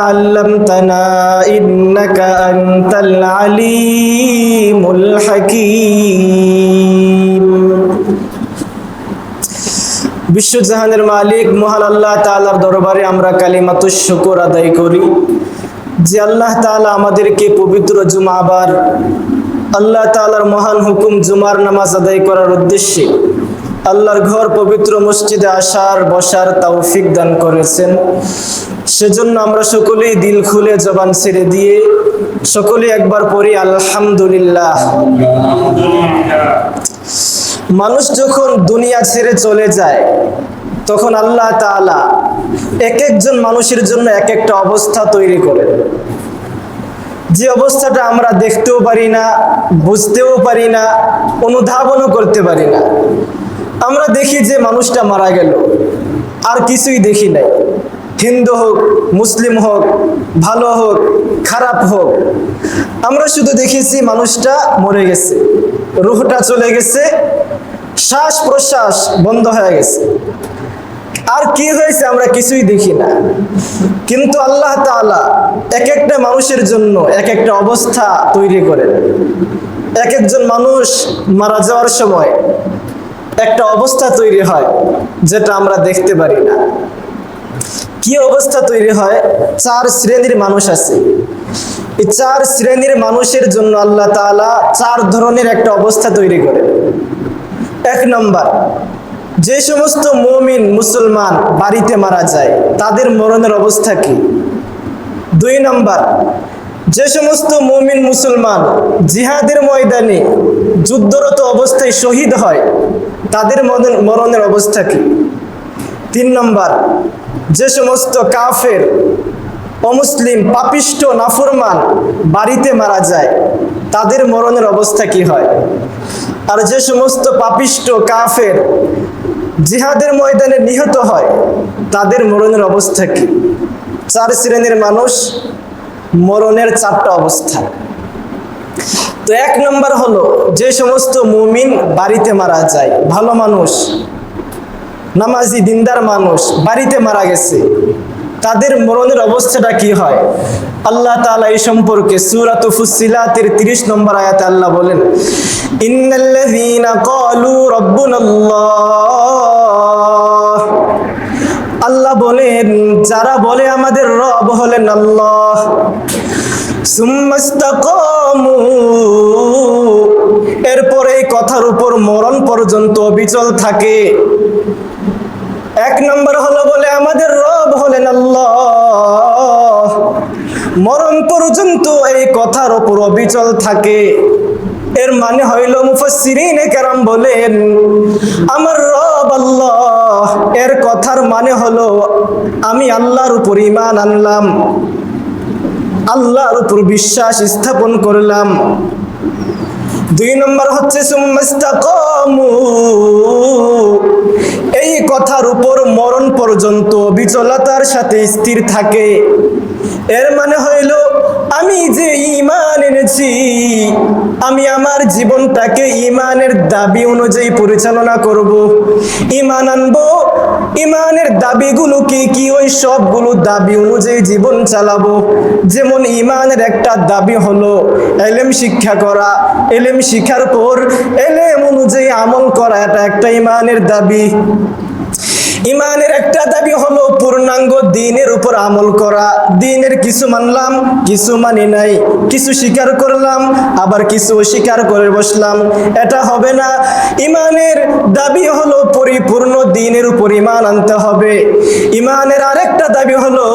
علمتنا إنك أنت العليم الحكيم। বিশ্বজাহানের মালিক মহান আল্লাহ তাআলার দরবারে আমরা কালিমাতুশ শুকর আদায় করি যে আল্লাহ তাআলা আমাদেরকে পবিত্র জুমাবার আল্লাহ তাআলার মহান হুকুম জুমার নামাজ আদায় করার উদ্দেশ্যে আল্লাহর ঘর পবিত্র মসজিদে আসার বসার তৌফিক দান করেছেন। সেজন্য আমরা সকলেই দিল খুলে জবান ছেড়ে দিয়ে সকলেই একবার পড়ি আলহামদুলিল্লাহ। মানুষ যখন দুনিয়া ছেড়ে চলে যায় তখন আল্লাহ তাআলা এক একজন মানুষের জন্য এক একটা অবস্থা তৈরি করেন, যে অবস্থাটা আমরা দেখতেও পারি না, বুঝতেও পারি না, অনুধাবনও করতে পারি না। আমরা দেখি যে মানুষটা মারা গেল, আর কিছুই দেখি নাই। হিন্দু হোক, মুসলিম হোক, ভালো হোক, খারাপ হোক, আমরা শুধু দেখেছি মানুষটা মরে গেছে, রূহটা চলে গেছে, শ্বাস প্রশ্বাস বন্ধ হয়ে গেছে, আর কি হয়েছে আমরা কিছুই দেখি না। কিন্তু আল্লাহ তাআলা এক একটা মানুষের জন্য এক একটা অবস্থা তৈরি করেন। এক একজন মানুষ মারা যাওয়ার সময় একটা অবস্থা তৈরি হয় যেটা আমরা দেখতে পারি না। কি অবস্থা তৈরি হয়? 4 শ্রেণীর মানুষ আছে। এই 4 শ্রেণীর মানুষের জন্য আল্লাহ তাআলা 4 ধরনের একটা অবস্থা তৈরি করেন। 1 নম্বর, যে সমস্ত মুমিন মুসলমান বাড়িতে মারা যায় তাদের মরণের অবস্থা কি? 2 নম্বর, যে সমস্ত মুমিন মুসলমান জিহাদের ময়দানে যুদ্ধরত অবস্থায় শহীদ হয় তাদের মরণের অবস্থা কি? 3 নম্বর, যে সমস্ত কাফের অমুসলিম পাপিষ্ঠ নাফরমান বাড়িতে মারা যায় তাদের মরণের অবস্থা কি হয়? আর যে সমস্ত পাপিষ্ঠ কাফের জিহাদের ময়দানে নিহত হয় তাদের মরণের অবস্থা কি? 4 শ্রেণীর মানুষ, মরণের 4টা অবস্থা। তো 1 নম্বর হলো যে সমস্ত মুমিন বাড়িতে মারা যায়, ভালো মানুষ, নামাজি দিনদার মানুষ বাড়িতে মারা গেছে, তাদের মরণের অবস্থাটা কি হয়? আল্লাহ তাআলা এই সম্পর্কে সূরাতুল ফুসসিলাতের 30 নম্বর আয়াতে আল্লাহ বলেন, ইন্নাল্লাযীনা ক্বালু রাব্বুনাল্লাহ, আল্লাহ বলেন যারা বলে আমাদের রব হলেন আল্লাহ, সুম্মাস্তাকামু, এরপরে এই কথার উপর মরণ পর্যন্ত অবিচল থাকে। 1 নম্বর হলো বলে আমাদের রব হলেন আল্লাহ, মরণ পর্যন্ত এই কথার উপর অবিচল থাকে। এর মানে হইল মুফাসসিরিনে কেরাম বলেন আমার রব আল্লাহ, এর কথার মানে হলো আমি আল্লাহর উপর ঈমান আনলাম, আল্লাহর উপর বিশ্বাস স্থাপন করলাম। 2 নম্বর হচ্ছে সুম্মাস্তাকামু, এই কথার উপর মরণ পর্যন্ত বিচলতার সাথে স্থির থাকে। এর মানে হইল আমি যে ঈমান এনেছি আমি আমার জীবনটাকে ঈমানের দাবি অনুযায়ী পরিচালনা করব, ঈমান আনবো, ঈমানের দাবিগুলো কি কি ওই সবগুলো দাবি অনুযায়ী জীবন চালাবো। যেমন ঈমানের একটা দাবি হলো ইলম শিক্ষা করা, ইলম শিখার পর ইলম অনুযায়ী আমল করা, এটা একটা ঈমানের দাবি। ঈমানের একটা দাবি হলো পূর্ণাঙ্গ দ্বীনের উপর আমল করা, দ্বীনের কিছু মানলাম কিছু মানি নাই, কিছু স্বীকার করলাম আবার কিছু অস্বীকার করে বসলাম, এটা হবে না। ঈমানের দাবি হলো পরিপূর্ণ দ্বীনের উপর ঈমান আনতে হবে। ঈমানের আরেকটা দাবি হলো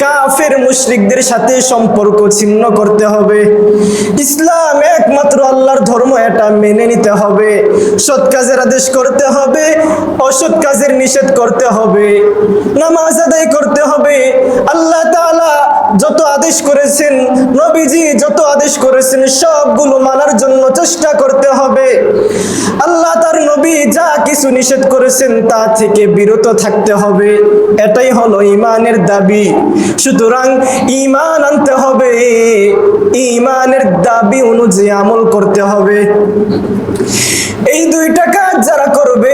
কাফের মুশরিকদের সাথে সম্পর্ক ছিন্ন করতে হবে। ইসলাম একমাত্র আল্লাহর ধর্ম, এটা মেনে নিতে হবে। সৎ কাজের আদেশ করতে হবে, অসৎ কাজের নিষেধ করতে হবে, নামাজ আদায় করতে হবে। আল্লাহ তাআলা যত আদেশ করেছেন, নবীজি যত আদেশ করেছেন সবগুলো মানার জন্য চেষ্টা করতে হবে। আল্লাহ তার নবী যা কিছু নিষেধ করেছেন তা থেকে বিরত থাকতে হবে। এটাই হলো ঈমানের দাবি। সুতরাং ঈমান আনতে হবে, ঈমানের দাবি অনুযায়ী আমল করতে হবে। এই 2টা কাজ যারা করবে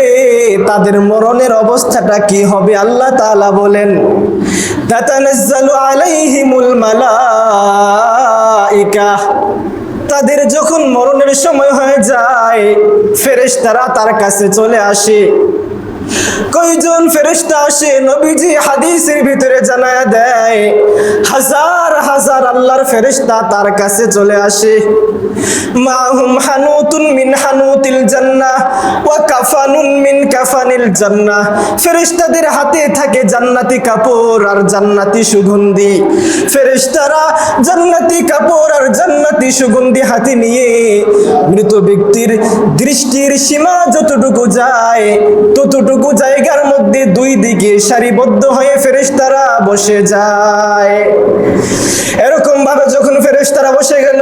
তাদের মরণের অবস্থাটা কি হবে? আল্লাহ তাআলা বলেন, তাতানাজ্জালু আলাইহিমুল মালাইকা, তাদের যখন মরণের সময় হয়ে যায় ফেরেশতারা তার কাছে চলে আসে। কয়জন ফেরেশতা আসে? নবীজি হাদিসের ভিতরে জানায়া দেয়, হাজার হাজার আল্লাহর ফেরেশতা তার কাছে চলে আসে। মাহুম হানুতুন মিন হানুতিল জান্নাহ ওয়া কাফানুন মিন কাফানিল জান্নাহ, ফেরেশতাদের হাতে থাকে জান্নাতি কাপড় আর জান্নাতি সুগন্ধি। ফেরেশতারা জান্নাতি কাপড় আর জান্নাতি সুগন্ধি হাতে নিয়ে মৃত ব্যক্তির দৃষ্টির সীমা যতটুকু যায় ততটুকু জায়গার মধ্যে দুই দিকে সারিবদ্ধ হয়ে ফেরেশতারা বসে যায়। এরকম ভাবে যখন ফেরেশতারা বসে গেল,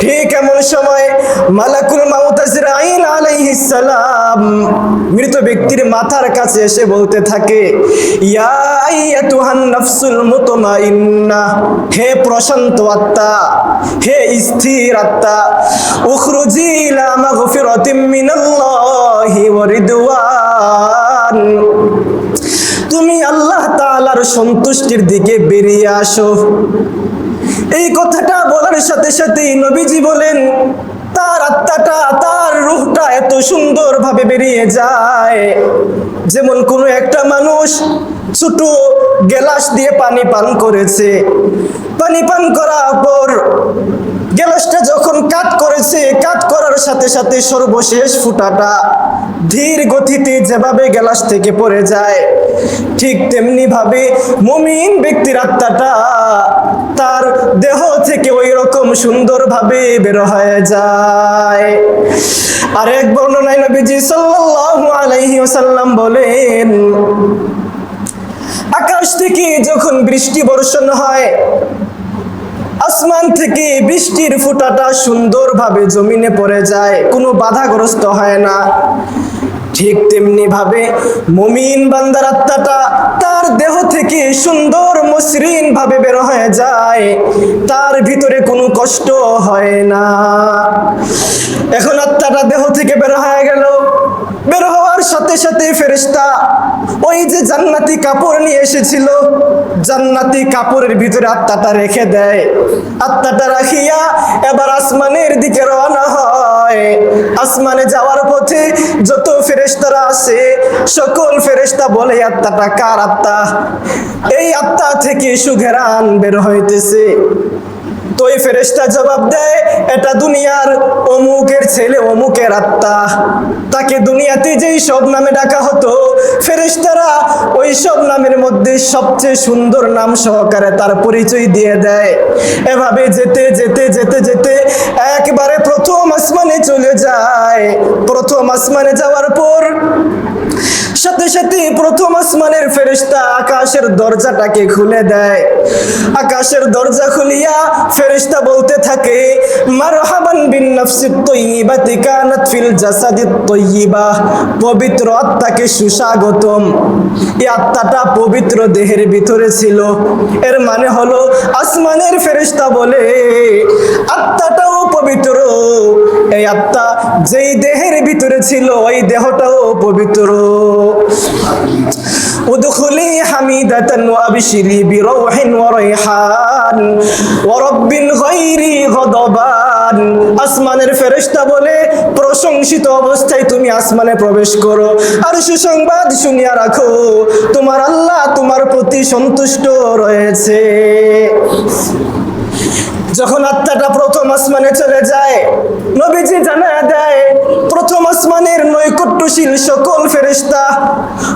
ঠিক এমন সময় মালাকুল মাউত আজরাইল আলাইহিস সালাম মৃত ব্যক্তির মাথার কাছে এসে বলতে থাকে, ইয়া আইয়াতুহান নাফসুল মুতমাইন্নাহ, হে প্রশান্ত আত্মা, হে স্থির আত্মা, উখরুজি ইলা মাগফিরাতিম মিনাল্লাহি ওয়া রিদওয়ান, তুমি আল্লাহ তাআলার সন্তুষ্টির দিকে বেরিয়ে আসো। এই কথাটা বলার সাথে সাথেই নবীজি বলেন, তার আত্মাটা, তার রূহটা এত সুন্দরভাবে বেরিয়ে যায়, যেমন কোনো একটা মানুষ ছোট গ্লাস দিয়ে পানি পান করেছে, পানি পান করার পর গ্লাসটা যখন কাট করেছে, কাট করার সাথে সাথে সর্বশেষ ফুটাটা ধীর গতিতে যেভাবে গ্লাস থেকে পড়ে যায়, ঠিক তেমনি ভাবে মুমিন ব্যক্তির আত্মাটা তার দেহ থেকে ওই রকম সুন্দরভাবে বের হয়ে যায়। আরেক বর্ণনায় নবীজি সাল্লাল্লাহু আলাইহি ওয়াসাল্লাম বলেন, আকাশ থেকে যখন বৃষ্টি বর্ষণ হয়, আসমান থেকে বৃষ্টির ফোঁটাটা সুন্দরভাবে জমিনে পড়ে যায়, কোনো বাধাগ্রস্ত হয় না। ঠিক তেমনি ভাবে মুমিন বান্দার আত্মাটা তার দেহ থেকে সুন্দর মসৃণ ভাবে বের হয়ে যায়, তার ভিতরে কোনো কষ্ট হয় না। এখন আত্মাটা দেহ থেকে বের হয়ে গেল, বের হওয়ার সাথে সাথে ফেরেশতা ওই যে জান্নাতি কাপড় নিয়ে এসেছিল, জান্নাতি কাপড়ের ভিতরে আত্মাটা রেখে দেয়। আত্মাটা রাখিয়া এবার আসমানের দিকে রওনা হয়। আসমানে যাওয়ার পথে যত ফেরেশতারা আছে সকল ফেরেশতা বলে, আত্মাটা কার আত্মা? এই আত্মা থেকে সুঘ্রাণ বের হইতেছে। তো এই ফেরেশতা জবাব দেয়, এটা দুনিয়ার অমুকের ছেলে, অমুকের আত্মা। তাকে দুনিয়াতে যেই সব নামে ডাকা হতো, ফেরেশতারা ওই সব নামের মধ্যে সবচেয়ে সুন্দর নাম সহকারে তার পরিচয় দিয়ে দেয়। এভাবে যেতে যেতে যেতে যেতে একবারে প্রথম আসমানে চলে যায়। প্রথম আসমানে যাওয়ার পর সাথে সাথে প্রথম আসমানের ফেরেশতা আকাশের দরজাটাকে খুলে দেয়। আকাশের দরজা খুলিয়া ফেরেশতা বলতে থাকে, মারহাবান বিন নাফসিত তাইয়্যিবাতি কানাত ফিল জাসাদিত তাইয়্যিবাহ, পবিত্র আত্মাকে সুস্বাগতম। এই আত্মাটা পবিত্র দেহের ভিতরে ছিল। এর মানে হলো আসমানের ফেরেশতা বলে আত্মাটাও পবিত্র, এই আত্মা যেই দেহের ভিতরে ছিল ওই দেহটাও পবিত্র। উদখুলি হামিদাতান ওয়া আবশিরি বিরাউহিন ওয়া রাইহান ওয়া রাব্বিন গায়রি গাদাবান। আসমানের ফেরেশতা বলে, প্রশংসিত অবস্থায় তুমি আসমানে প্রবেশ করো আর সুসংবাদ শুনিয়া রাখো, তোমার আল্লাহ তোমার প্রতি সন্তুষ্ট রয়েছে। যখন আত্মাটা প্রথম আসমানে চলে যায়, নবীজি জানায়া দেয়, প্রথম আসমানের নৈকট্যশীল সকল ফেরেশতা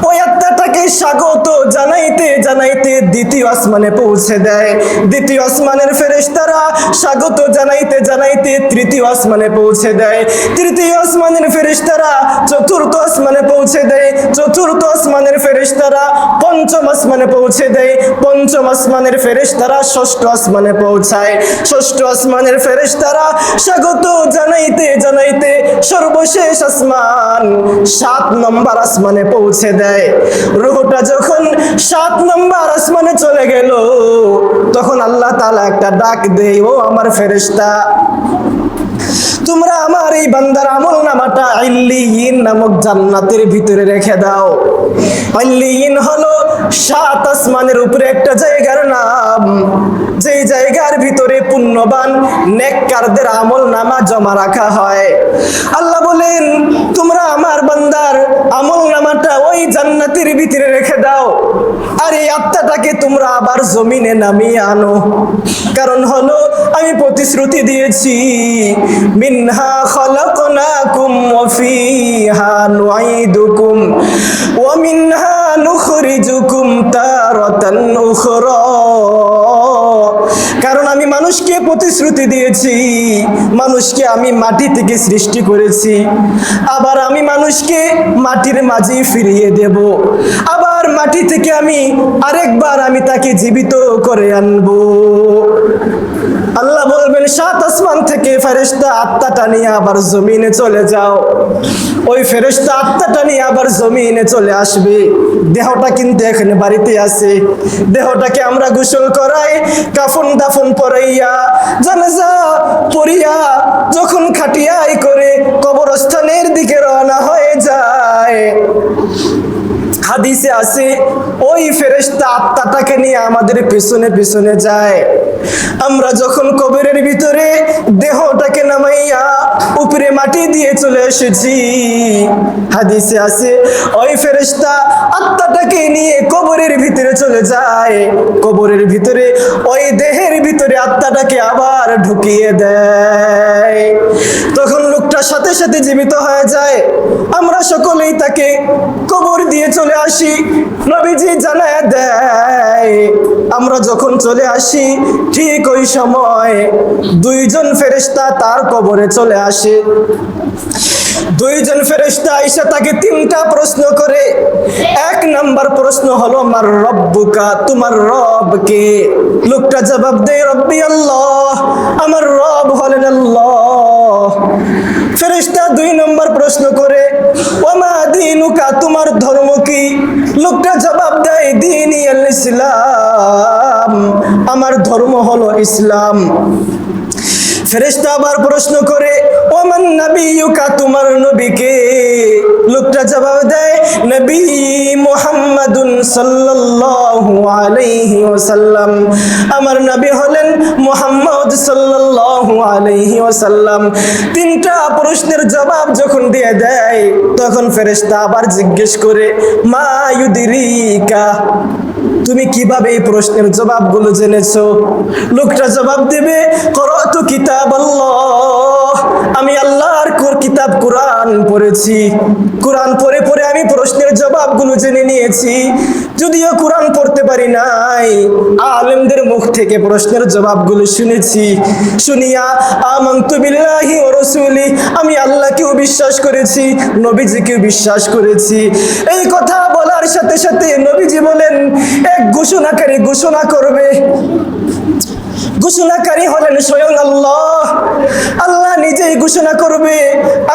ওই আত্মাটাকে স্বাগত জানাইতে জানাইতে দ্বিতীয় আসমানে পৌঁছে দেয়। দ্বিতীয় আসমানের ফেরেশতারা স্বাগত জানাইতে জানাইতে তৃতীয় আসমানে পৌঁছে দেয়। তৃতীয় আসমানের ফেরেশতারা চতুর্থ আসমানে পৌঁছে দেয়। চতুর্থ আসমানের ফেরেশতারা পঞ্চম আসমানে পৌঁছে দেয়। পঞ্চম আসমানের ফেরেশতারা ষষ্ঠ আসমানে পৌঁছায়। ষষ্ঠ আসমানের ফেরেশতারা স্বাগত জানাইতে জানাইতে সর্বশেষ আসমান 7 নম্বর আসমানে পৌঁছে দেয়। রূহটা যখন 7 নম্বর আসমানে চলে গেল, তখন আল্লাহ তাআলা একটা ডাক দেয়, ও আমার ফেরেশতা, তোমরা আমার এই বান্দার আমল নামাটা ইল্লিয়িন নামক জান্নাতের ভিতরে রেখে দাও। ইল্লিয়িন হলো 7 আসমানের উপরে একটা জায়গার নাম, যেই জায়গার ভিতরে পুণ্যবান নেককারদের আমল নামা জমা রাখা হয়। আল্লাহ বলেন তোমরা আমার বান্দার আমল নামাটা ওই জান্নাতের ভিতরে রেখে দাও, আর এই আত্মাটাকে তোমরা আবার জমিনে নামিয়ে আনো। কারণ হলো আমি প্রতিশ্রুতি দিয়েছি, মিনহা খালাকনাকুম ওয়া ফিহা নুঈদুকুম ওয়া মিনহা নুখরিজুকুম তারাতান উখরা। কারণ আমি মানুষকে প্রতিশ্রুতি দিয়েছি, মানুষকে আমি মাটি থেকে সৃষ্টি করেছি, আবার আমি মানুষকে মাটির মাঝে ফিরিয়ে দেব, আবার মাটি থেকে আমি আরেকবার আমি তাকে জীবিত করে আনবো। আল্লাহ বলবেন 7 আসমান থেকে ফেরেশতা আত্মাটা নিয়ে আবার জমিনে চলে যাও। ওই ফেরেশতা আত্মাটা নিয়ে আবার জমিনে চলে আসবে। দেহটা কিন্তু এখানে বাড়িতে আছে, দেহটাকে আমরা গোসল করাই, কাফন দাফন পরাইয়া, জানাজা পড়িয়া যখন খাটিয়াই করে কবরস্থানের দিকে রওনা হয়ে যায়, হাদিসে আছে ওই ফেরেশতা আত্মাটাকে নিয়ে আমাদের পিছনে পিছনে যায়। আমরা যখন কবরের ভিতরে দেহটাকে নামাইয়া উপরে মাটি দিয়ে চলে এসেছি, হাদিসে আছে ওই ফেরেশতা আত্মাটাকে নিয়ে কবরের ভিতরে চলে যায়। কবরের ভিতরে ওই দেহের ভিতরে আত্মাটাকে আবার ঢুকিয়ে দেয়। তখন লোকটা সাথে সাথে জীবিত হয়ে যায়। আমরা সকলেই তাকে কবর দিয়ে চলে আসি। নবীজি জানায় দেয় আমরা যখন চলে আসি ঠিক ওই সময় 2 জন ফেরেশতা তার কবরে চলে আসে। 2 জন ফেরেশতা আইসা তাকে 3টা প্রশ্ন করে। 1 নাম্বার প্রশ্ন হলো মার রব্বুকা, তোমার রব কে? লোকটা জবাব দেয় রব্বি আল্লাহ, আমার রব হলেন আল্লাহ। ফেরেশতা 2 নম্বর প্রশ্ন করে ওমা দীনুকা, তোমার ধর্ম কি? লোকটা জবাব দেয় দীনি আল ইসলাম, আমার ধর্ম হলো ইসলাম। ফেরেশতা আবার প্রশ্ন করে ওমান নবিয়ুকা, তোমার নবী কে? লোকটা জবাব দেয় নবী মুহাম্মাদুন সাল্লাল্লাহু আলাইহি ওয়াসাল্লাম, আমার নবী হলেন মুহাম্মদ সাল্লাল্লাহু আলাইহি ওয়াসাল্লাম। 3টা প্রশ্নের জবাব যখন দিয়ে দেয় তখন ফেরেশতা আবার জিজ্ঞেস করে মা ইউদরিকা, তুমি কিভাবে এই প্রশ্নের জবাবগুলো জেনেছো? লোকটা জবাব দেবে করাতু কিতাবাল্লাহ, আমি আল্লাহর কিতাব কোরআন পড়েছি, কোরআন পড়ে পড়ে আমি প্রশ্নের জবাবগুলো জেনে নিয়েছি। যদিও কোরআন পড়তে পারি নাই, আলেমদের মুখ থেকে প্রশ্নের জবাবগুলো শুনেছি। শুনিয়া আমানতু বিল্লাহি ওয়া রাসূলি, আমি আল্লাহকেও বিশ্বাস করেছি, নবীজিকেও বিশ্বাস করেছি। এই কথা বলার সাথে সাথে নবীজি বলেন এক ঘোষণাকারী ঘোষণা করবে। ঘোষণাকারী হলেন স্বয়ং আল্লাহ। আল্লাহ নিজেই ঘোষণা করবে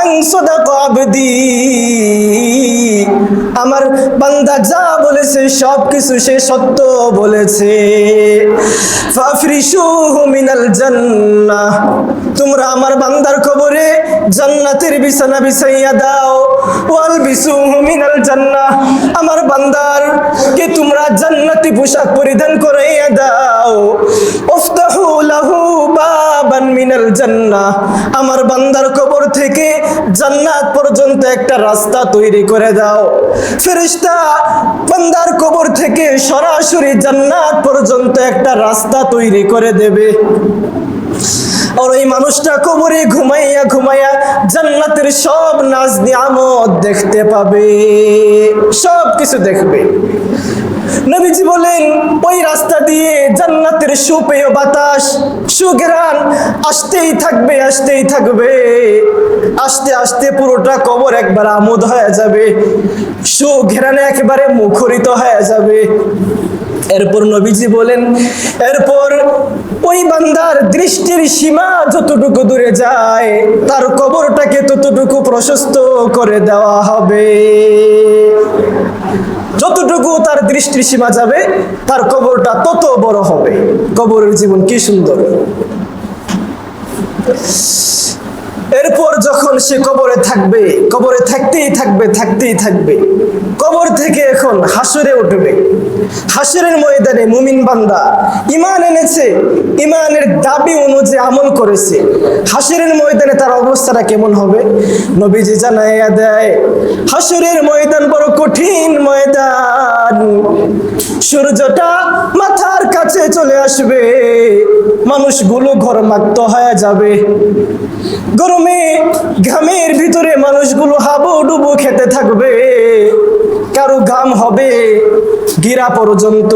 আন সাদাকা আবদি, আমার বান্দা যা বলেছে সবকিছু সে সত্য বলেছে। ফাফরিশুহু মিনাল জান্নাহ, তোমরা আমার বান্দার কবরে জান্নাতের বিছানা বিছাইয়া দাও। ওয়ালবিসুহু মিনাল জান্নাহ, আমার বান্দার কে তোমরা জান্নাতি পোশাক পরিধান করাইয়া দাও। উফতাহু লাহু বাবান মিনাল জান্নাহ, আমার বান্দার কবর থেকে জান্নাত পর্যন্ত একটা রাস্তা তৈরি করে দাও। ফেরেশতা বান্দার কবর থেকে সরাসরি জান্নাত পর্যন্ত একটা রাস্তা তৈরি করে দেবে। আর ওই মানুষটা কবরে ঘুমাইয়া ঘুমাইয়া জান্নাতের সব নাজ নিয়ামত দেখতে পাবে, সব কিছু দেখবে। নবীজি বলেন ওই রাস্তা দিয়ে জান্নাতের সুপেয় বাতাস, সুঘ্রাণ আসতেই থাকবে আসতেই থাকবে। আস্তে আস্তে পুরোটা কবর একবার আমোদ হয়ে যাবে, সুঘ্রাণে একেবারে মুখরিত হয়ে যাবে। এরপর নবীজি বলেন এরপর ওই বান্দার দৃষ্টির সীমা যতটুকু দূরে যায় তার কবরটাকে ততটুকু প্রশস্ত করে দেওয়া হবে। যতটুকু তার দৃষ্টির সীমা যাবে তার কবরটা তত বড় হবে। কবরের জীবন কি সুন্দর! এরপর যখন সে কবরে থাকবে, কবরে থাকতেই থাকবে, কবর থেকে এখন হাসরে উঠবে। হাসরের ময়দানে মুমিন বান্দা ঈমান এনেছে, ঈমানের দাবি অনুযায়ী আমল করেছে, হাসরের ময়দানে তার অবস্থাটা কেমন হবে? নবীজি জানাইয়া দেয়, হাসরের ময়দান বড় কঠিন ময়দান। সূর্যটা মাথার কাছে চলে আসবে, মানুষগুলো ঘরমাক্ত হয়ে যাবে। গরমে ঘামের ভিতরে মানুষগুলো হাবুডুবু খেতে থাকবে। কারো ঘাম হবে গিরা পর্যন্ত,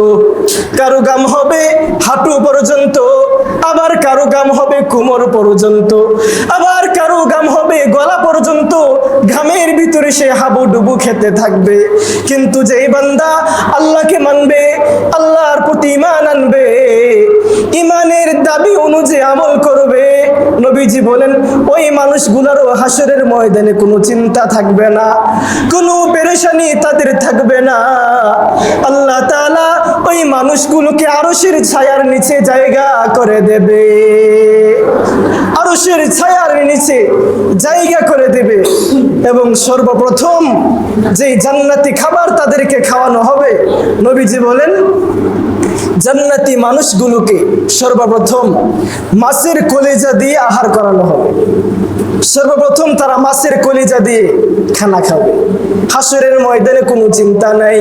কারো ঘাম হবে হাঁটু পর্যন্ত, আবার কারো ঘাম হবে কোমর পর্যন্ত, আবার কারো ঘাম হবে গলা পর্যন্ত। ঘামের ভিতরে সে হাবুডুবু খেতে থাকবে। কিন্তু যেই বান্দা আল্লাহকে মানবে, আল্লাহর প্রতি ঈমান আনবে, ঈমানের দাবি অনুযায়ী আমল করবে, নবীজি বলেন ওই মানুষগুলোরও হাসরের ময়দানে কোনো চিন্তা থাকবে না, কোনো পেরেশানি তাদের থাকবে না। আল্লাহ তাআলা ওই মানুষগুলোকে আরশের ছায়ার নিচে জায়গা করে দেবে, আরশের ছায়ার নিচে জায়গা করে দেবে। এবং সর্বপ্রথম যেই জান্নাতি খাবার তাদেরকে খাওয়ানো হবে, নবীজি বলেন জান্নাতি মানুষগুলোকে সর্বপ্রথম মাছের কলিজা দিয়ে আহার করানো হবে। সর্বপ্রথম তারা মাছের কলিজা দিয়ে খানা খাবে। হাসরের ময়দানে কোনো চিন্তা নাই।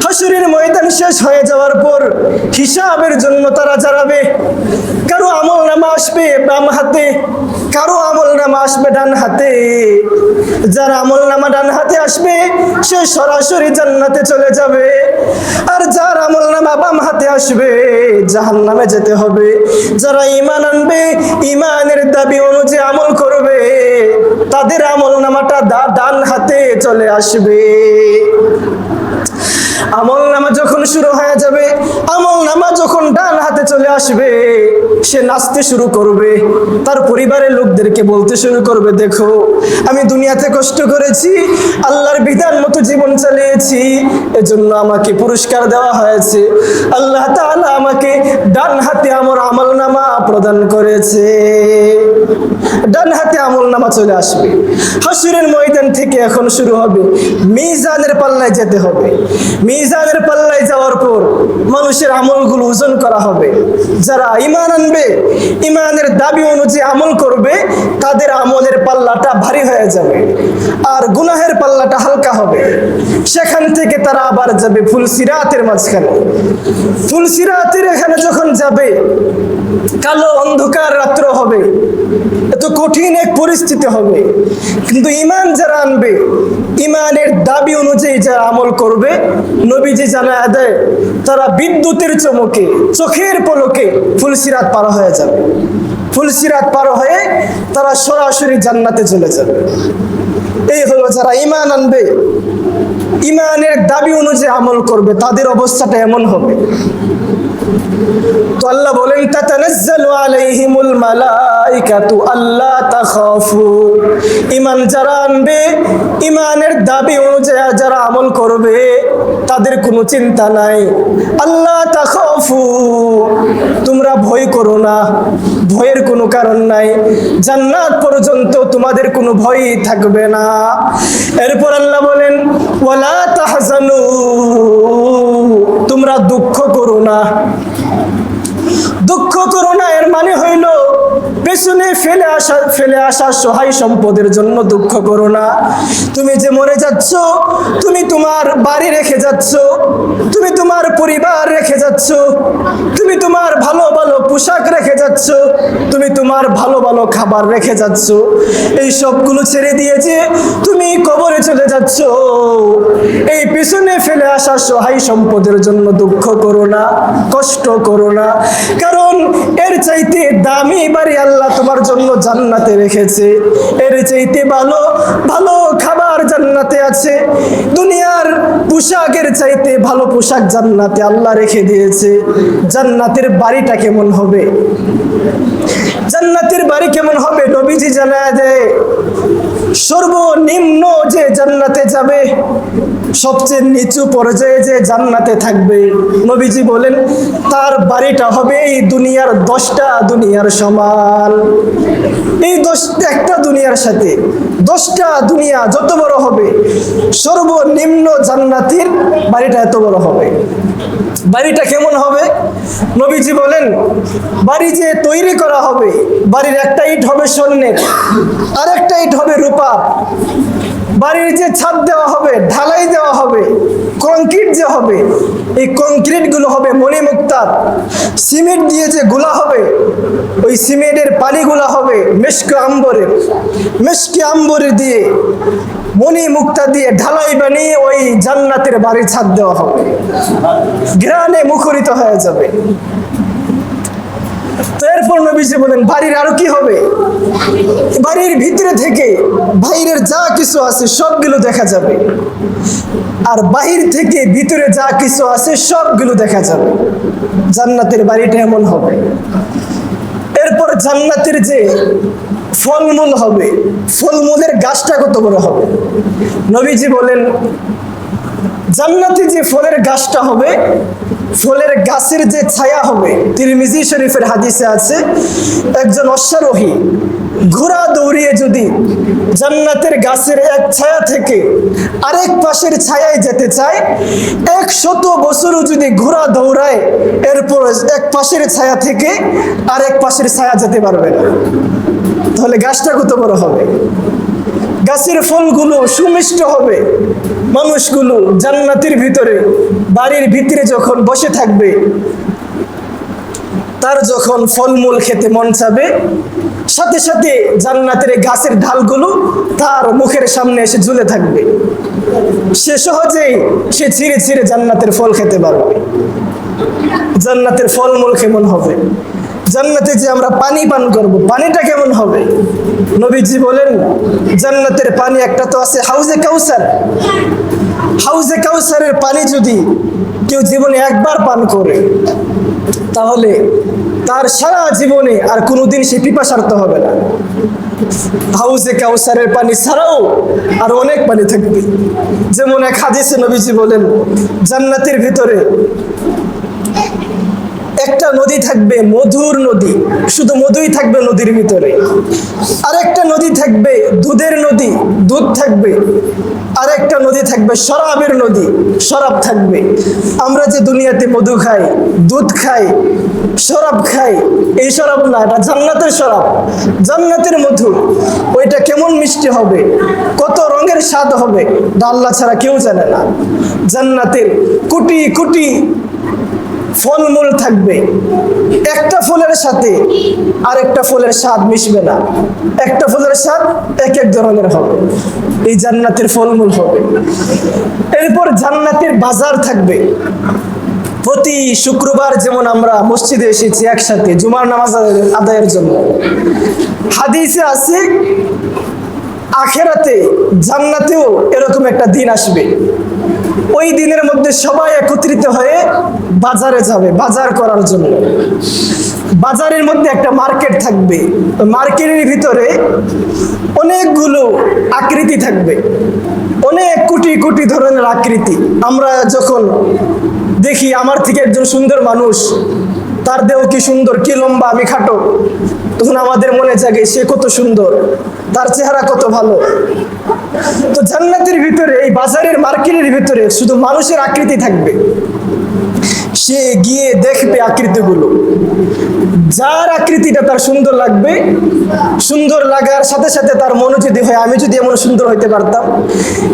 হাসরের ময়দান শেষ হয়ে যাওয়ার পর হিসাবের জন্য তারা দাঁড়াবে। কারো আমলনামা আসবে বাম হাতে, কারো আমলনামা আসবে ডান হাতে। যার আমলনামা ডান হাতে আসবে সে সরাসরি জান্নাতে চলে যাবে, আর যার আমলনামা বাম হাতে আসবে জাহান্নামে যেতে হবে। যারা ঈমান আনবে, ঈমানের দাবি অনুযায়ী আমল করবে, তাদের আমলনামাটা ডান হাতে চলে আসবে। আমলনামা যখন শুরু হয়ে যাবে, আমলনামা যখন ডান হাতে চলে আসবে, সে নাচতে শুরু করবে। তার পরিবারের লোকদেরকে বলতে শুরু করবে, দেখো আমি দুনিয়াতে কষ্ট করেছি, আল্লাহর বিধান মতো জীবন চালিয়েছি, এজন্য আমাকে পুরস্কার দেওয়া হয়েছে। আল্লাহ তাআলা আমাকে ডান হাতে আমার আমলনামা প্রদান করেছে। ডান হাতে আমলনামা চলে আসবে। হাসরের ময়দান থেকে এখন শুরু হবে মিজানের পাল্লায় যেতে হবে। মিজানের পাল্লায় যাওয়ার পর মানুষের আমলগুলো ওজন করা হবে। যারা ঈমান আনবে, ঈমানের দাবি অনুযায়ী আমল করবে, তাদের আমলের পাল্লাটা ভারী হয়ে যাবে, আর গুনাহের পাল্লাটা হালকা হবে। সেখান থেকে তারা আবার যাবে ফুলসিরাতের মাঝখানে। ফুলসিরাতের এখানে যখন যাবে, কালো অন্ধকার রাত্র হবে, এত কঠিন এক পরিস্থিতি হবে। কিন্তু ঈমান যারা আনবে, ঈমানের দাবি অনুযায়ী যারা আমল করবে, নবীজি জানায়া দেয় তারা বিদ্যুতের চমকে, চোখের পলকে ফুলসিরাত পার হয়ে যাবে। ফুলসিরাত পার হয়ে তারা সরাসরি জান্নাতে চলে যাবে। এই হলো যারা ঈমান আনবে, ঈমানের দাবি অনুযায়ী আমল করবে, তাদের অবস্থাটা এমন হবে। তো আল্লাহ বলেন তাতানাজ্জালু আলাইহিমুল মালাইকাতু আল্লা তাখাফু। ঈমান যারা আনবে, ঈমানের দাবি অনুযায়ী যারা আমল করবে, তাদের কোনো চিন্তা নাই। আল্লা তাখাফু, তোমরা ভয় করো না, ভয়ের কোনো কারণ নাই। জান্নাত পর্যন্ত তোমাদের কোনো ভয় থাকবে না। এরপর আল্লাহ বলেন ওয়ালা তাহজানু, তোমরা দুঃখ করো না। দুঃখ করো না এর মানে হইল পেছনে ফেলে আসা সহায় সম্পদের জন্য দুঃখ করো না। তুমি যে মরে যাচ্ছ, তুমি তোমার বাড়ি রেখে যাচ্ছ, তুমি তোমার পরিবার রেখে যাচ্ছ, তুমি তোমার ভালো ভালো পোশাক রেখে যাচ্ছ, তুমি তোমার ভালো ভালো খাবার রেখে যাচ্ছ, এই সবগুলো ছেড়ে দিয়েছে তুমি কবরে চলে যাচ্ছ। এই পেছনে ফেলে আসা সহায় সম্পদের জন্য দুঃখ করো না, কষ্ট করো না, কারণ এর চাইতে দামি বাড়ি আল্লাহ তোমার জন্য জান্নাতে রেখেছে। এর চাইতে ভালো ভালো খাবার জান্নাতে আছে। দুনিয়ার পোশাকের চাইতে ভালো পোশাক জান্নাতে আল্লাহ রেখে দিয়েছে। জান্নাতের বাড়িটা কেমন হবে? জান্নাতের বাড়ি কেমন হবে? নবীজি জানায় দেয় সর্বনিম্ন যে জান্নাতে যাবে সবচেয়ে নিচু পর্যায়ে যে জান্নাতে থাকবে, নবীজি বলেন তার বাড়িটা হবে এই দুনিয়ার 10টা দুনিয়ার সমান। এই একটা দুনিয়ার সাথে 10টা দুনিয়া যত বড় হবে, সর্বনিম্ন জান্নাতের বাড়িটা এত বড় হবে। বাড়িটা কেমন হবে? নবীজি বলেন বাড়ি যে তৈরি করা হবে, বাড়ির একটা ইট হবে স্বর্ণের, আর একটা ইট হবে রূপার। বাড়ির যে ছাদ দেওয়া হবে, ঢালাই দেওয়া হবে, কংক্রিট যে হবে, এই কংক্রিট গুলো হবে মণিমুক্তার। সিমেন্ট দিয়ে যে গুলা হবে, ওই সিমেন্টের পানিগুলা হবে মেশকে আম্বরে দিয়ে মণিমুক্তা দিয়ে ঢালাই বানিয়ে ওই জান্নাতের বাড়ির ছাদ দেওয়া হবে, ঘ্রাণে মুখরিত হয়ে যাবে। তো এরপর নবীজি বলেন বাড়ির আরো কি হবে? বাড়ির ভিতরে থেকে বাইরের যা কিছু আছে সবগুলো দেখা যাবে, আর বাহির থেকে ভিতরে যা কিছু আছে সবগুলো দেখা যাবে। জান্নাতের বাড়িটা এমন হবে। এরপর জান্নাতের যে ফলমূল হবে, ফলমূলের গাছটা কত বড় হবে? নবীজি বলেন জান্নাতে যে ফলের গাছটা হবে, ফলের গাছের যে ছায়া হবে, তিরমিজি শরীফের হাদিসে আছে একজন অশ্বারোহী ঘোড়া দৌড়িয়ে যদি জান্নাতের গাছের এক ছায়া থেকে আরেক পাশের ছায়ায় যেতে চায়, 100 বছরও যদি ঘোড়া দৌড়ায়, এরপর এক পাশের ছায়া থেকে আরেক পাশের ছায়া যেতে পারবে না। তাহলে গাছটা কত বড় হবে? গাছের ফলগুলো সুমিষ্ট হবে। মানুষগুলো জান্নাতের ভিতরে বাড়ির ভিতরে যখন বসে থাকবে, তার যখন ফলমূল খেতে মন চাবে, সাথে সাথে জান্নাতের গাছের ঢালগুলো তার মুখের সামনে এসে ঝুলে থাকবে। সে সহজেই ছিঁড়ে ছিঁড়ে জান্নাতের ফল খেতে পারবে। জান্নাতের ফলমূল কেমন হবে? জান্নাতে যে আমরা পানি পান করব, পানিটা কেমন হবে? নবীজি বলেন জান্নাতের পানি একটা তো আছে হাউজে কাউসার। হাউজে কাউসারের পানি যদি কেউ জীবনে একবার পান করে, তাহলে তার সারা জীবনে আর কোনোদিন সে পিপাসার্ত হবে না। হাউজে কাউসারের পানি ছাড়াও আর অনেক পানি থাকবে। যেমন এক হাদিসে নবীজি বলেন জান্নাতের ভিতরে একটা নদী থাকবে, মধুর নদী, শুধু মধুই থাকবে নদীর ভিতরে। আরেকটা নদী থাকবে দুধের নদী, দুধ থাকবে। আরেকটা নদী থাকবে শরাবের নদী, শরাব থাকবে। আমরা যে দুনিয়াতে মধু খাই, দুধ খাই, শরাব খাই, এই শরাব না, এটা জান্নাতের শরাব, জান্নাতের মধু। ওইটা কেমন মিষ্টি হবে, কত রঙের স্বাদ হবে, আল্লাহ ছাড়া কেউ জানে না। জান্নাতের কোটি কোটি ফলমূল থাকবে, একটা ফলের সাথে আরেকটা ফলের স্বাদ মিশবে না, একটা ফলের স্বাদ এক এক ধরনের হবে। এই জান্নাতের ফলমূল হবে। এরপর জান্নাতের বাজার থাকবে। প্রতি শুক্রবার যেমন আমরা মসজিদে এসেছি একসাথে জুমার নামাজ আদায়ের জন্য, হাদিসে আছে আখেরাতে জান্নাতেও এরকম একটা দিন আসবে। ওই দিনের মধ্যে সবাই একত্রিত হয়ে বাজারে যাবে বাজার করার জন্য। বাজারের মধ্যে একটা মার্কেট থাকবে, মার্কেটের ভিতরে অনেকগুলো আকৃতি থাকবে, অনেক কোটি কোটি ধরনের আকৃতি। আমরা যখন দেখি আমার থেকে একজন সুন্দর মানুষ, তার দেহ কি সুন্দর, কি লম্বা, আমি খাটো, তখন আমাদের মনে জাগে সে কত সুন্দর, তার চেহারা কত ভালো। তো জান্নাতের ভিতরে এই বাজারের মার্কেটের ভিতরে শুধু মানুষের আকৃতি থাকবে। সে গিয়ে দেখবে আকৃতিগুলো, যার আকৃতিটা তার সুন্দর লাগবে, সুন্দর লাগার সাথে সাথে তার মনে যদি হয় আমি যদি এমন সুন্দর হইতে পারতাম,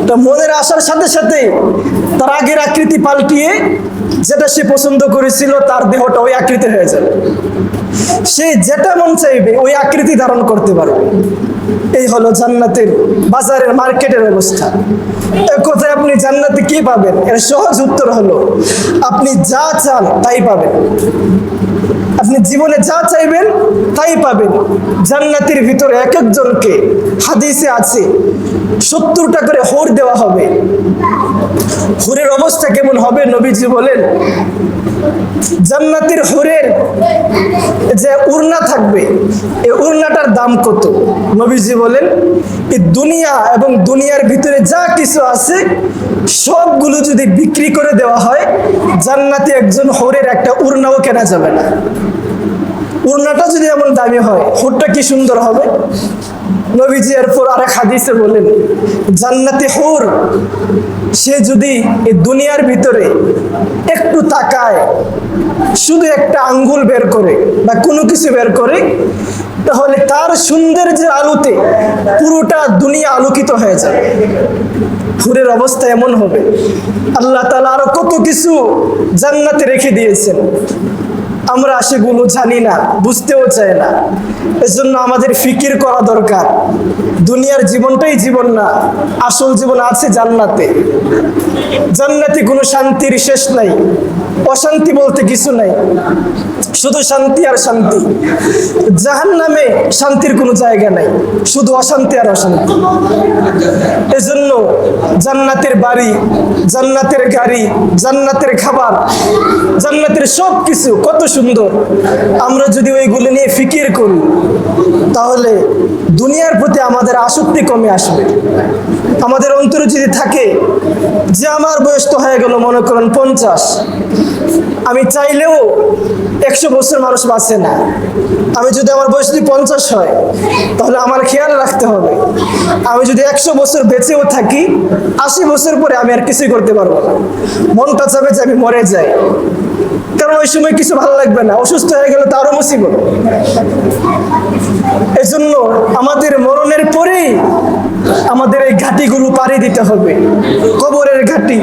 তা মনের আসার সাথে সাথে তার আগের আকৃতি পাল্টিয়ে যেটা সে পছন্দ করেছিল তার দেহটা ওই আকৃতি হয়ে যাবে। সে যেটা মন চাইবে ওই আকৃতি ধারণ করতে পারবে। এই হলো জান্নাতের বাজারের মার্কেটের অবস্থা। এক কথায় আপনি জান্নাতে কি পাবেন? এর সহজ উত্তর হলো আপনি যা চান তাই পাবেন। আপনি জীবনে যা চাইবেন তাই পাবেন। জান্নাতের ভিতরে এক একজনকে হাদিসে আছে 70টা করে হুর দেওয়া হবে। হুরের অবস্থা কেমন হবে? নবীজি বলেন জান্নাতের হুরের যে উড়না থাকবে, এই উড়নাটার দাম কত? নবীজি বলেন এই দুনিয়া এবং দুনিয়ার ভিতরে যা কিছু আছে সবগুলো যদি বিক্রি করে দেওয়া হয়, জান্নাতে একজন হরের একটা উড়নাও কেনা যাবে না। উড়নাটা যদি এমন দামি হয়, হুরটা কি সুন্দর হবে। নবীজি এরপর আরেক হাদিসে বলেন, জান্নাতি হুর সে যদি এই দুনিয়ার ভিতরে একটু তাকায়, শুধু একটা আঙ্গুল বের করে বা কোনো কিছু বের করে, তাহলে তার সৌন্দর্যের আলোতে পুরোটা দুনিয়া আলোকিত হয়ে যায়। হুরের অবস্থা এমন হবে। আল্লাহ তাআলা আরো কত কিছু জান্নাতে রেখে দিয়েছেন, আমরা সেগুলো জানি না, বুঝতেও চাই না। এজন্য আমাদের ফিকির করা দরকার। দুনিয়ার জীবনটাই জীবন না, আসল জীবন আছে জান্নাতে। জান্নাতে কোনো শান্তির শেষ নাই, অশান্তি বলতে কিছু নাই, শুধু শান্তি আর শান্তি। জাহান্নামে শান্তির কোনো জায়গা নাই, শুধু অশান্তি আর অশান্তি। এজন্য জান্নাতের বাড়ি, জান্নাতের গাড়ি, জান্নাতের খাবার, জান্নাতের সব কিছু কত সুন্দর। আমরা যদি ওইগুলো নিয়ে ফিকির করি, তাহলে দুনিয়ার প্রতি আমাদের আসক্তি কমে আসবে। আমাদের অন্তরে যদি থাকে যে আমার বয়স তো হয়ে গেল, মনে করেন 50, আমি চাইলেও 100 বছর মানুষ বাঁচে না। আমি যদি আমার বয়স যদি 50 হয়, তাহলে আমার খেয়াল রাখতে হবে, আমি যদি 100 বছর বেঁচেও থাকি, 80 বছর পরে আমি আর কিছুই করতে পারবো না। মনটা চাবে যে আমি মরে যাই, কারণ ওই সময় কিছু ভালো লাগবে না। অসুস্থ হয়ে গেলে তো আরো মুসিবত। এজন্য আমাদের মরণের পরেই আমাদের এই ঘাটিগুলো পাড়ি দিতে হবে। কবরের ঘাটি,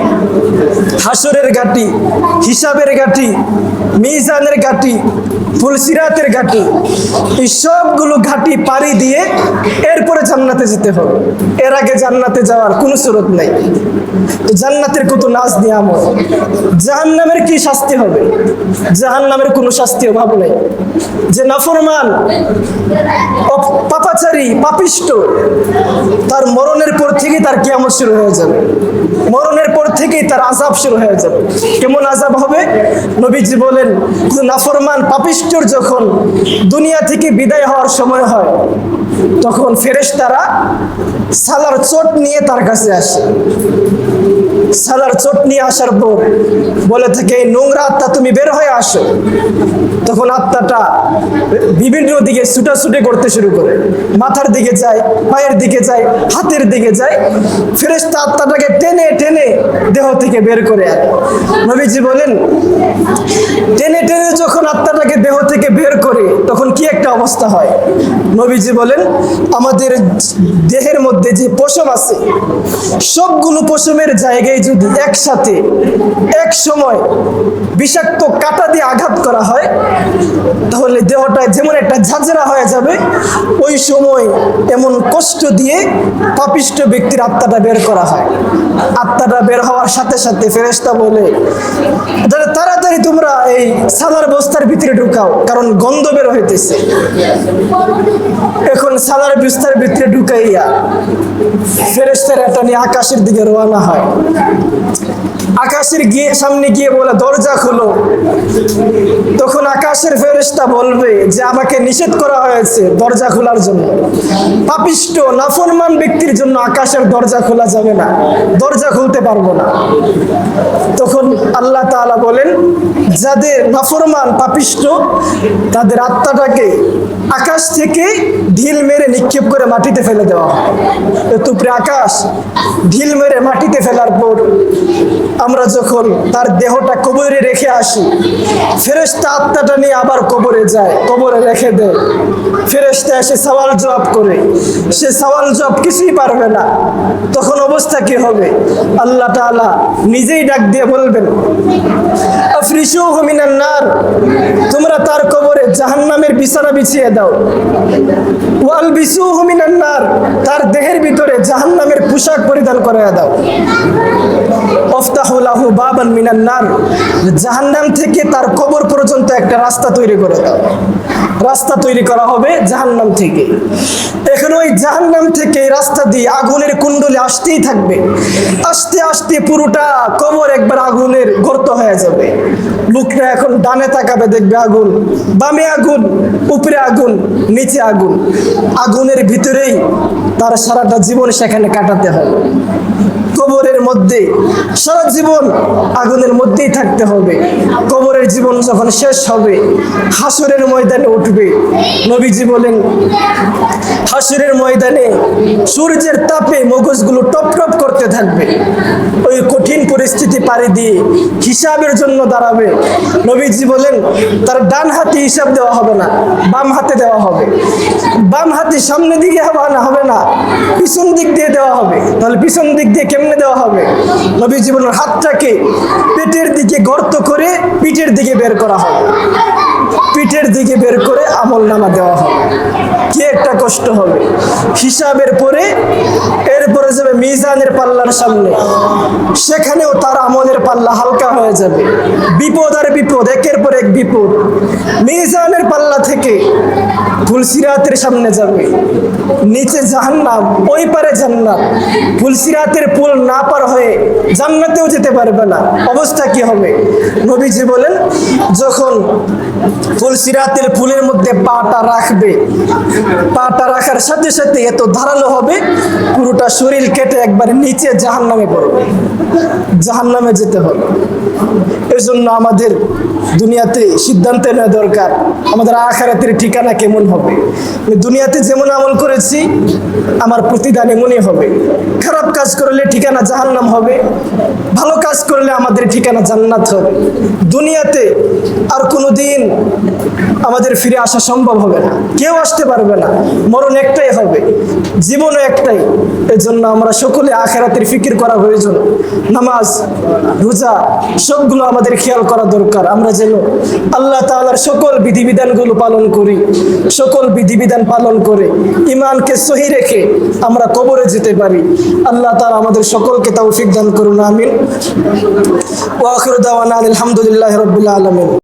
হাসরের ঘাটি, হিসাবের ঘাটি, মিজানের ঘাটি, ফুলসিরাতের ঘাটি, এই সবগুলো ঘাটি পাড়ি দিয়ে এরপরে জান্নাতে যেতে হবে। এর আগে জান্নাতে যাওয়ার কোনো সুরত নেই। তো জান্নাতের কত নাজ নিয়ামত। জাহান্নামের কি শাস্তি হবে? জাহান্নামের কোনো শাস্তি অভাব নেই। যে নাফরমান, পাপাচারী, পাপিষ্ট, তার মরণের পর থেকেই তার কিয়ামত শুরু হয়ে যাবে। মরণের পর থেকেই তার আযাব শুরু হয়ে যাবে। কেমন আযাব হবে? নবীজি বলেন, নাফরমান পাপিষ্টর যখন দুনিয়া থেকে বিদায় হওয়ার সময় হয়, তখন ফেরেশতারা সালার চোট নিয়ে তার কাছে আসে। সালার চোট নিয়ে আসার পর বলে থাকে, এই নোংরা আত্মা তুমি বের হয়ে আসো। তখন আত্মাটা বিভিন্ন দিকে ছুটাছুটি করতে শুরু করে, মাথার দিকে যায়, পায়ের দিকে যায়, হাতের দিকে যায়। ফেরেশতা আত্মাটাকে টেনে টেনে দেহ থেকে বের করে আনে। নবীজি বলেন, টেনে টেনে যখন আত্মাটাকে দেহ থেকে বের করে, তখন কি একটা অবস্থা হয়। নবীজি বলেন, আমাদের দেহের মধ্যে যে পশম আছে, সবগুলো পশমের জায়গায় যদি একসাথে এক সময় বিষাক্ত কাঁটা দিয়ে আঘাত করা হয়, তাহলে দেহটা যেমন একটা ঝাঁঝরা হয়ে যাবে। ওই সময় এমন কষ্ট দিয়ে পাপিষ্ট ব্যক্তির আত্মাটা বের করা হয়। আত্মাটা বের হওয়ার সাথে সাথে ফেরেশতা বলে, তাড়াতাড়ি তোমরা এই সালার বস্তার ভিতরে ঢুকাও, কারণ গন্ধ বের হইতেছে। এখন সালার বস্তার ভিতরে ঢুকাইয়া ফেরেশতারা এটা নিয়ে আকাশের দিকে রওনা হয়। আকাশের সামনে গিয়ে বলে, দরজা খুলো। তখন আকাশের ফেরেশতা বলবে যে আমাকে নিষেধ করা হয়েছে দরজা খোলার জন্য। পাপিষ্ট নাফরমান ব্যক্তির জন্য আকাশের দরজা খোলা যাবে না, দরজা খুলতে পারবো না। তখন আল্লাহ তাআলা বলেন, যাদের নাফরমান পাপিষ্ট, তাদের আত্মাটাকে আকাশ থেকে ঢিল মেরে নিক্ষেপ করে মাটিতে ফেলে দেওয়া হয়। তুপরে আকাশ ঢিল মেরে মাটিতে ফেলার পর আমরা যখন তার দেহটা কবরে রেখে আসি, ফেরেশতা আত্মাটা নিয়ে আবার কবরে যায়, কবরে রেখে দেয়। ফেরেশতা এসে সওয়াল জবাব করে, সে সওয়াল জবাব কিছুই পারবে না। তখন অবস্থা কি হবে? আল্লাহ তাআলা নিজেই ডাক দিয়ে বলবেন, আফরিশুহু মিনান নার, তোমরা তার কবরে জাহান্নামের বিছানা বিছিয়ে দাও। ওয়ালবিসুহু মিনান নার, তার দেহের ভিতরে জাহান্নামের পোশাক পরিধান করায়া দাও। ওয়াফতাহু লাহু বাবান মিনান নার, জাহান্নাম থেকে তার কবর পর্যন্ত একটা রাস্তা তৈরি করে দাও। রাস্তা তৈরি করা হবে জাহান্নাম থেকে। এখন ওই জাহান্নাম থেকে এই রাস্তা দিয়ে আগুনের কুণ্ডলে আসতেই থাকবে, আস্তে আস্তে পুরোটা কবর একবার আগুনের গর্ত হয়ে যাবে। লোকরা এখন ডানে তাকাবে, দেখবে আগুন, বামে আগুন, উপরে আগুন, নিচে আগুন। আগুনের ভিতরেই তার সারাটা জীবন সেখানে কাটাতে হবে। কবরের মধ্যে সারা জীবন আগুনের মধ্যেই থাকতে হবে। কবরের জীবন যখন শেষ হবে, হাসরের ময়দানে উঠবে। নবীজি বলেন, হাসরের ময়দানে সূর্যের তাপে মগজগুলো টপ টপ করতে থাকবে। ওই কঠিন পরিস্থিতি পাড়ি দিয়ে হিসাবের জন্য দাঁড়াবে। নবীজি বলেন, তার ডান হাতে হিসাব দেওয়া হবে না, বাম হাতে দেওয়া হবে। বাম হাতে সামনে দিকে হবে না, পিছন দিক দিয়ে দেওয়া হবে। তাহলে পিছন দিক দিয়ে কেমনে দেওয়া হবে? নবীজি বলেন, হাতটাকে পেটের দিকে গর্ত করে পিঠের দিকে বের করা হবে। পিঠের দিকে বের করে আমল নামা দেওয়া হবে। কি একটা কষ্ট হবে। হিসাবের পরে এরপরে যাবে মিজানের পাল্লার সামনে, সেখানেও তার আমলের পাল্লা হালকা হয়ে যাবে। বিপদ আর বিপদ, একের পর এক বিপদ। মিজানের পাল্লা থেকে ফুলসিরাতের সামনে যাবে, নিচে জাহান্নাম, ওই পারে জান্নাত। ফুলসিরাতের পুল না পার হয়ে জান্নাতেও যেতে পারবে না। অবস্থা কি হবে? নবীজি বলেন, যখন ফুলসিরাতের পুলের মধ্যে পাটা রাখবে, পাটা রাখার সাথে সাথে এত ধারালো হবে, পুরোটা শরীর কেটে একবার নিচে জাহান্নামে পড়বে, জাহান্নামে যেতে হবে। এই জন্য আমাদের দুনিয়াতে সিদ্ধান্ত নেওয়া দরকার, আমাদের আখিরাতের ঠিকানা কেমন হবে। দুনিয়াতে যেমন আমল করেছি আমার প্রতিদান এমনই হবে। খারাপ কাজ করলে ঠিকানা জাহান্নাম হবে, ভালো কাজ করলে আমাদের ঠিকানা জান্নাত হবে। দুনিয়াতে আর কোনোদিন আমাদের ফিরে আসা সম্ভব হবে না, কেউ আসতে পারবে না। মরণ একটাই হবে, জীবনও একটাই। এই জন্য আমরা সকলে আখিরাতের ফিকির করা প্রয়োজন। নামাজ, রোজা সবগুলো আমাদের খেয়াল করা দরকার। আমরা যেন আল্লাহ তাআলার সকল বিধিবিধানগুলো পালন করি, সকল বিধিবিধান পালন করে ঈমানকে সহি রেখে আমরা কবরে যেতে পারি। আল্লাহ তাআলা আমাদের সকলকে তৌফিক দান করুন, আমিন। ওয়া আখিরু দাওয়ানা আলহামদুলিল্লাহি রাব্বিল আলামিন।